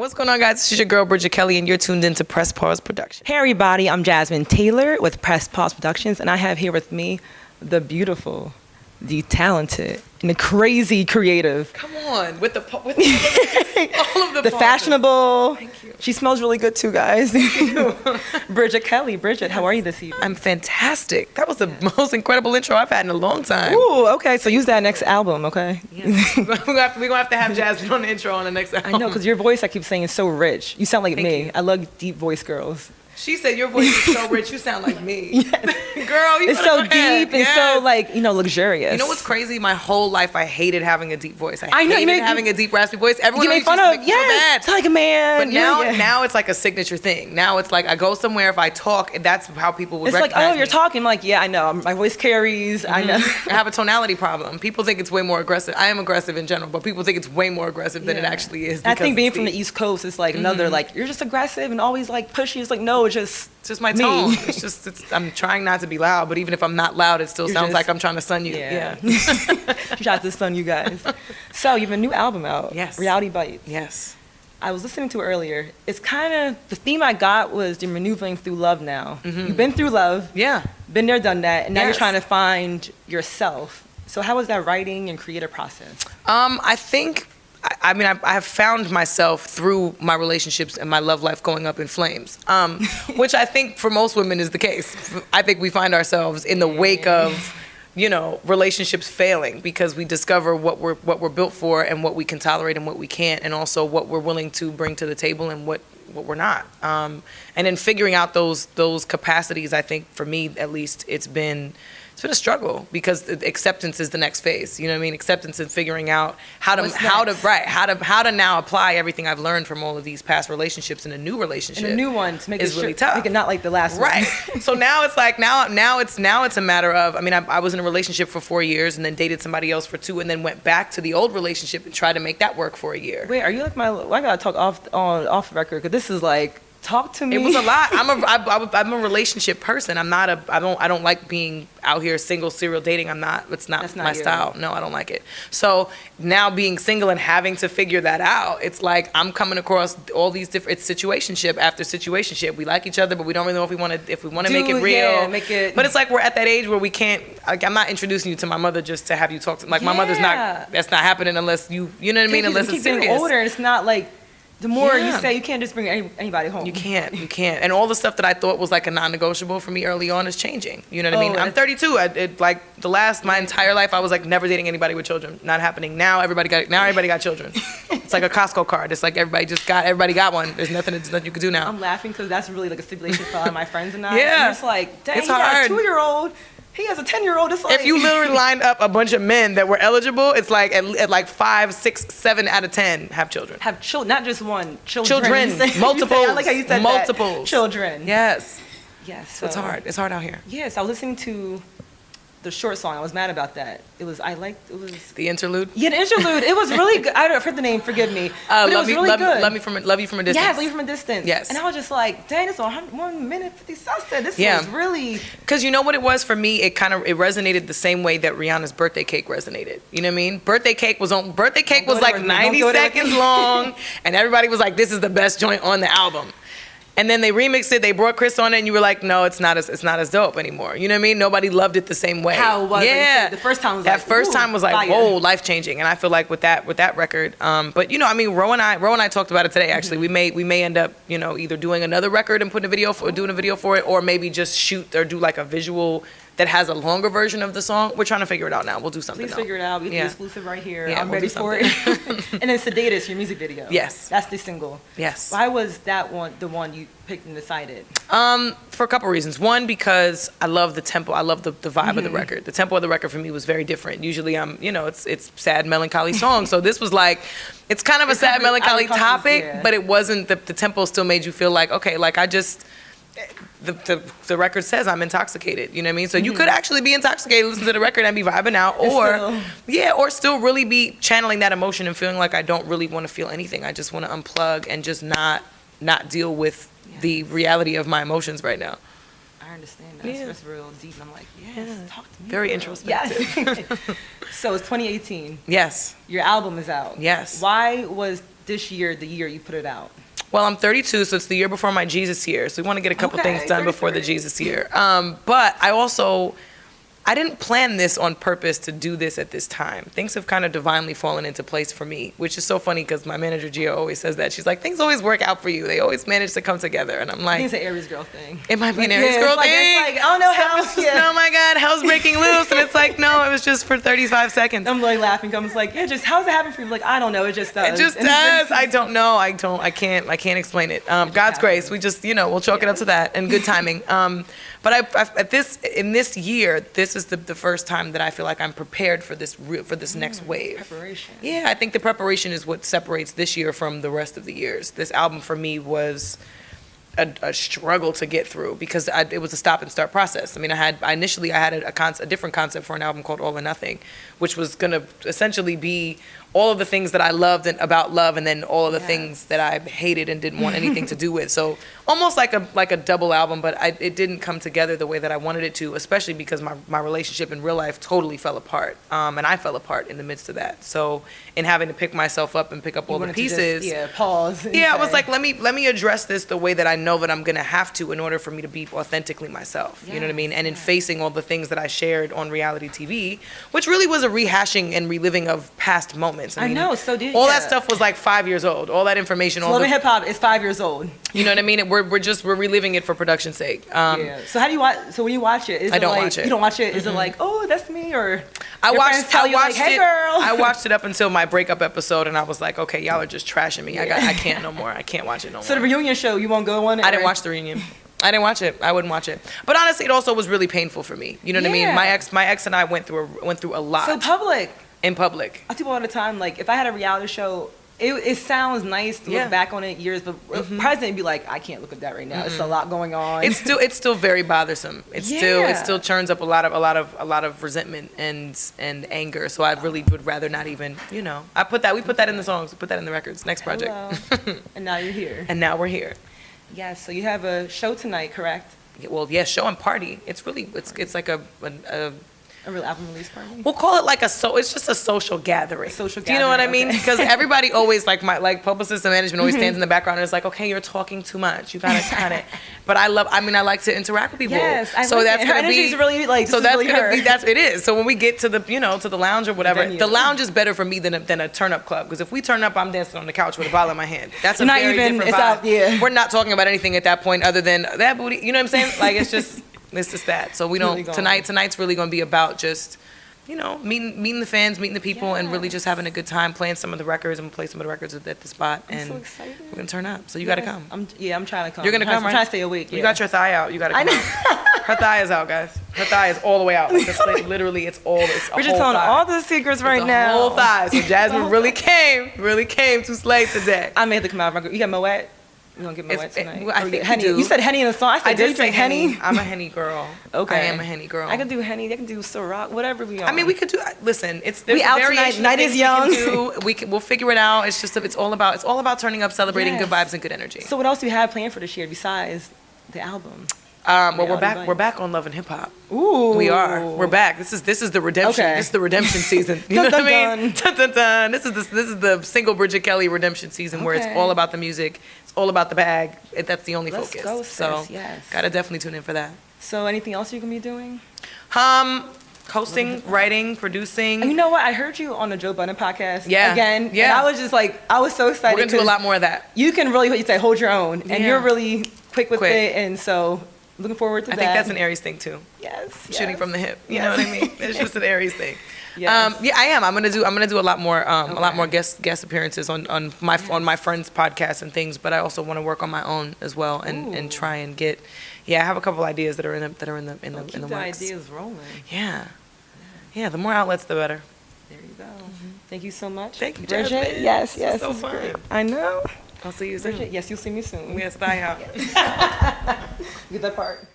What's going on, guys? This is your girl, Bridget Kelly, and you're tuned into Press Pause Productions. Hey everybody, I'm Jasmine Taylor with Press Pause Productions, and I have here with me the beautiful, the talented, and the crazy creative. Come on, with all of the the fashionable. Thank you. She smells really good too, guys. Bridget Kelly. Bridget, how are you this evening? I'm fantastic. That was the most incredible intro I've had in a long time. Ooh, okay, so use that next album, okay? Yes. We're gonna have to have Jasmine on the intro on the next album. I know, because your voice, I keep saying, is so rich. You sound like Thank me. you. I love deep voice girls. She said your voice is so rich, you sound like me. Yes. Girl, you It's so go ahead. deep and so, like, luxurious. You know what's crazy? My whole life, I hated having a deep voice. I know, you hated made- having a deep, raspy voice. Everyone You always made fun used to of, make me feel bad. it's like a man. But now, yeah. now it's like a signature thing. Now it's like I go somewhere, if I talk, that's how people would It's like, recognize oh, you're me. talking. I'm like, yeah, I know. My voice carries. I know. I have a tonality problem. People think it's way more aggressive. I am aggressive in general, but people think it's way more aggressive than it Yeah. actually is. I think because being it's from the East Coast is like another, like, you're just aggressive and always like pushy. It's like, no, it's just my me. tone. I'm trying not to be loud, but even if I'm not loud, it still You're sounds just- like I'm trying to sun you. Yeah. Yeah. She tried to stun you guys. So you have a new album out. Yes. Reality Bites. Yes. I was listening to it earlier. It's kind of, the theme I got was you're maneuvering through love now. You've been through love. Yeah. Been there, done that. And now you're Yes. trying to find yourself. So how was that writing and creative process? I think, I mean, I have found myself through my relationships and my love life going up in flames, which I think for most women is the case. I think we find ourselves in the wake of, relationships failing because we discover what we're built for and what we can tolerate and what we can't, and also what we're willing to bring to the table and what we're not. And in figuring out those capacities, I think for me at least, it's been a struggle because acceptance is the next phase. You know what I mean? Acceptance and figuring out how to now apply everything I've learned from all of these past relationships in a new relationship. And a new one to make is it really tough. Make it not like the last Right. one. So now it's like now it's a matter of, I mean, I was in a relationship for 4 years and then dated somebody else for 2 and then went back to the old relationship and tried to make that work for a year. Wait, are you like I gotta talk off record because this is like, talk to me. It was a lot. I'm a relationship person. I don't like being out here single serial dating. It's not my style. No, I don't like it. So now being single and having to figure that out, it's like I'm coming across all these different, it's situationship after situationship. We like each other, but we don't really know if we want to make it real. Yeah, make it. But it's like we're at that age where we can't, like, I'm not introducing you to my mother just to have you talk to, like, my mother's not, that's not happening unless you know what I mean? Unless it's serious. Getting older, and it's not like, the more you Yeah. say, you can't just bring anybody home. You can't. And all the stuff that I thought was like a non-negotiable for me early on is changing. You know what I mean? I'm 32. My entire life, I was like never dating anybody with children. Not happening. Now everybody got children. It's like a Costco card. It's like everybody got one. There's nothing you could do now. I'm laughing because that's really like a stipulation for a lot of my friends and I. Yeah. And it's like, dang, It's he got hard. a 2-year-old. He has a 10-year-old. It's like, If you literally lined up a bunch of men that were eligible, it's like at like 5, 6, 7 out of 10 have children. have children, not just one. Children. Multiples. I like how you said Multiples. that. Children. Yes. Yes. So it's hard. It's hard out here. Yes, I was listening to the short song. I was mad about that. It was The interlude. Yeah, the interlude. It was really good. I've heard the name. Forgive me. But it was really good. Love you from a distance. Yes, Love You From a Distance. Yes. And I was just like, dang, it's 1 minute 50 seconds. This Yeah. was really. Because you know what it was for me? It resonated the same way that Rihanna's Birthday Cake resonated. You know what I mean? Birthday Cake was like 90 seconds long, and everybody was like, "This is the best joint on the album." And then they remixed it. They brought Chris on it, and you were like, "No, it's not as dope anymore." You know what I mean? Nobody loved it the same way. How it was. Yeah. Like, the first time was that like, first ooh, time was like, fire. whoa, life changing. And I feel like with that record, but I mean, Ro and I talked about it today. Actually, we may end up either doing another record and doing a video for it, or maybe just shoot or do like a visual that has a longer version of the song. We're trying to figure it out now. We'll do something. Please figure it out. We get the exclusive right here. Yeah, I'm we'll ready do for it. And then Sedatus, your music video. Yes. That's the single. Yes. Why was that one the one you picked and decided? For a couple reasons. One, because I love the tempo. I love the vibe of the record. The tempo of the record for me was very different. Usually it's sad, melancholy songs. So this was like, it's kind of a sad, melancholy topic, but it wasn't, the tempo still made you feel like, okay, like I just, the record says I'm intoxicated, you know what I mean? So you could actually be intoxicated, listen to the record and be vibing out, or still really be channeling that emotion and feeling like I don't really want to feel anything. I just want to unplug and just not deal with the reality of my emotions right now. I understand. That's real deep. I'm like, talk to me. Very introspective. Yes. So it's 2018. Yes. Your album is out. Yes. Why was this year, the year you put it out? Well, I'm 32, so it's the year before my Jesus year. So we want to get a couple Okay, things done before the 33. Jesus year. But I didn't plan this on purpose to do this at this time. Things have kind of divinely fallen into place for me, which is so funny because my manager Gia always says that. She's like, things always work out for you. They always manage to come together. And I'm I like, think it's an Aries girl thing. it might be an Like, Aries yeah, girl it's like- thing. it's like, I don't know how. It's just, oh my God, hell's breaking loose. And it's like, no, it was just for 35 seconds. I'm like laughing. I'm just like, yeah, just how's it happen for you? Like, I don't know. It just does. It just And does. I don't know. I can't explain it. God's grace. We just, we'll chalk it up to that and good timing. But in this year, this is the first time that I feel like I'm prepared for this next wave. Preparation. Yeah, I think the preparation is what separates this year from the rest of the years. This album for me was a struggle to get through because it was a stop and start process. I mean, I initially had a different concept for an album called All or Nothing, which was gonna essentially be all of the things that I loved about love, and then all of the things that I hated and didn't want anything to do with. So almost like a double album, but it didn't come together the way that I wanted it to, especially because my relationship in real life totally fell apart, and I fell apart in the midst of that. So in having to pick myself up and pick up all the pieces, pause. I was like, let me address this the way that I know that I'm gonna have to in order for me to be authentically myself. You know what I mean? And in facing all the things that I shared on reality TV, which really was a rehashing and reliving of past moments. I know. So did all that stuff was like 5 years old. All that information. Love and Hip Hop is 5 years old. You know what I mean? We're reliving it for production's sake. So how do you watch? So when you watch it, I don't watch it. You don't watch it. Is it like, oh, that's me, or I watched hey, it. girl. I watched it up until my breakup episode, and I was like, okay, y'all are just trashing me. I can't no more. I can't watch it no more. So the reunion show, you won't go on it? I didn't watch the reunion. I didn't watch it. I wouldn't watch it. But honestly, it also was really painful for me. You know what I mean? My ex and I went through a lot. So public. In public. I tell people all the time, like, if I had a reality show, it sounds nice to look back on it years, but president be like, I can't look at that right now. It's a lot going on. It's still very bothersome. It still churns up a lot of resentment and anger. So I really would rather not even, we put that in the songs, we put that in the records. Next project. And now you're here. And now we're here. Yes, so you have a show tonight, correct? Well, yeah, show and party. It's like a real album release party? We'll call it like it's just a social gathering. Do you know what I mean? okay. Because everybody always, like publicists and management always stands in the background and is like, okay, you're talking too much. You gotta kind of, but I like to interact with people. Yes, I so like that's it. Her gonna energy's be really, like, so this is that's really gonna her. be it is. So when we get to the to the lounge or whatever, Venue. the lounge is better for me than a turn up club. Because if we turn up, I'm dancing on the couch with a bottle in my hand. That's a Not very even, different it's vibe. out, We're not talking about anything at that point other than that booty. You know what I'm saying? Like it's just that. So we don't Really gone. tonight's really gonna be about just meeting the fans, meeting the people, and really just having a good time, playing some of the records, and we'll play some of the records at the spot. I'm And so excited. we're gonna turn up. So you gotta come. I'm trying to come. You're gonna come, right? I'm trying to stay awake. You got your thigh out. You gotta come out. Her thigh is out, guys. Her thigh is all the way out. Like, literally, it's a We're whole just telling thigh. all the secrets right It's a now. whole thigh. So Jasmine really came to slay today. I may have to come out. You got Moet? You gonna get Moet It's- tonight? I Or you think get Henny. we do. You said Henny in the song. I said, I do you did say drink Henny? I'm a Henny girl. Okay. I am a Henny girl. I can do Henny. I can do Ciroc. Whatever we want. I mean, we could do. Listen, there's We out variation tonight. of Night things is we can young. do. We'll figure it out. It's just it's all about turning up, celebrating Yes. good vibes and good energy. So what else do you have planned for this year besides the album? Well, we're Reality back. Bites. We're back on Love and Hip Hop. Ooh. We are. We're back. This is the redemption. Okay. This is the redemption season. You know Dun, what I mean? dun, Dun, dun, dun. This is the single Bridget Kelly redemption season where it's Okay. all about the music. It's all about the bag. That's the only Let's focus. go, so sis. Yes. gotta definitely tune in for that. So anything else you're gonna be doing? Hosting, writing, producing. You know what? I heard you on the Joe Budden podcast. Yeah. Again. Yeah. And I was just like, I was so excited. We're gonna do a 'cause lot more of that. You can really, you say, hold your own, and Yeah. you're really quick with Quick. it, and so looking forward to I that. think that's an Aries thing too. Yes. Shooting from the hip. You Yes. know what I mean? It's just an Aries thing. Yes. Yeah, I am. I'm gonna do a lot more guest appearances on my friends' podcasts and things. But I also want to work on my own as well and try and get. Yeah, I have a couple ideas that are in the Keep in the the works. ideas rolling. Yeah. The more outlets, the better. There you go. Thank you so much. Thank you, Bridget. Jasmine. Yes, This yes. was so this is fun. great. I know. I'll see you soon. Bridget, yes, you'll see me soon. Yes, bye out. Get that part.